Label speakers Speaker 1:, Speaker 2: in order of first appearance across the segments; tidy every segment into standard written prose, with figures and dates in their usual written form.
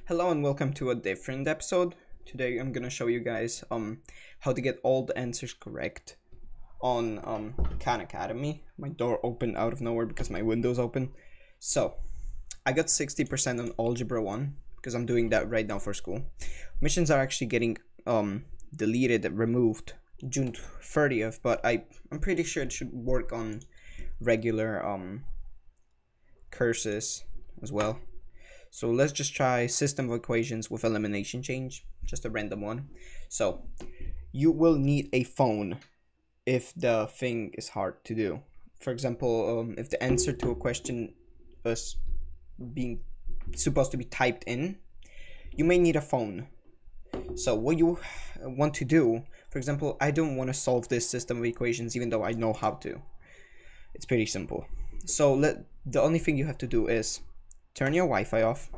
Speaker 1: Hello and welcome to a different episode. Today I'm gonna show you guys how to get all the answers correct on Khan Academy. My door opened out of nowhere because my window's open. So I got 60% on Algebra 1 because I'm doing that right now for school. Missions are actually getting removed June 30th, but I'm pretty sure it should work on regular courses as well. So let's just try system of equations with elimination change, just a random one. So you will need a phone if the thing is hard to do. For example, if the answer to a question is being supposed to be typed in, you may need a phone. So what you want to do, for example, I don't want to solve this system of equations even though I know how to. It's pretty simple. So the only thing you have to do is turn your Wi-Fi off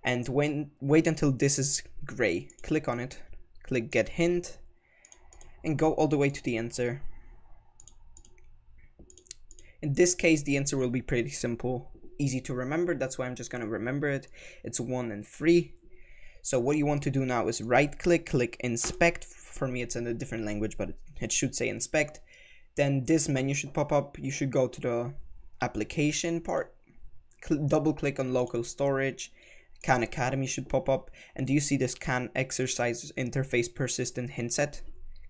Speaker 1: and wait until this is gray. Click on it, click get hint, and go all the way to the answer. In this case, the answer will be pretty simple, easy to remember. That's why I'm just gonna remember it. It's 1 and 3. So what you want to do now is right click, click inspect. For me it's in a different language, but it should say inspect. Then this menu should pop up. You should go to the application part, double click on local storage. Khan Academy should pop up, and do you see this Khan exercise interface persistent hint set?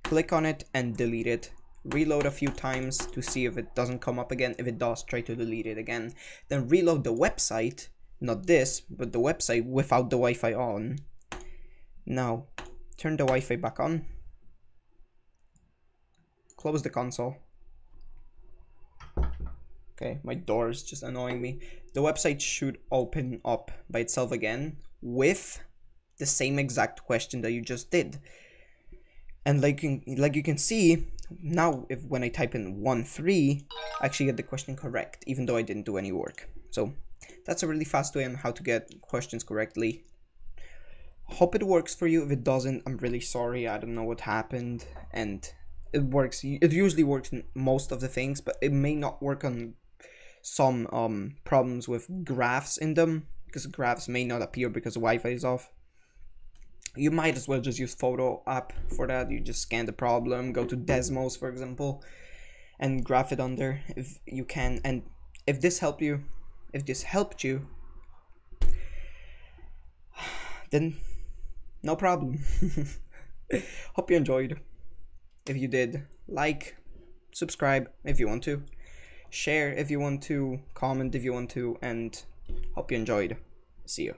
Speaker 1: Click on it and delete it. Reload a few times to see if it doesn't come up again. If it does, try to delete it again. Then reload the website, not this, but the website without the Wi-Fi on. Now turn the Wi-Fi back on. Close the console. Okay, my door is just annoying me. The website should open up by itself again with the same exact question that you just did. And like you can see, now when I type in 1-3, I actually get the question correct, even though I didn't do any work. So that's a really fast way on how to get questions correctly. Hope it works for you. If it doesn't, I'm really sorry. I don't know what happened. And it works. It usually works in most of the things, but it may not work on some problems with graphs in them, because graphs may not appear because the Wi-Fi is off. You might as well just use Photo app for that. You just scan the problem, go to Desmos for example, and graph it on there if you can. And if this helped you, then no problem. Hope you enjoyed. If you did, like, subscribe if you want to, share if you want to, comment if you want to, and hope you enjoyed. See you.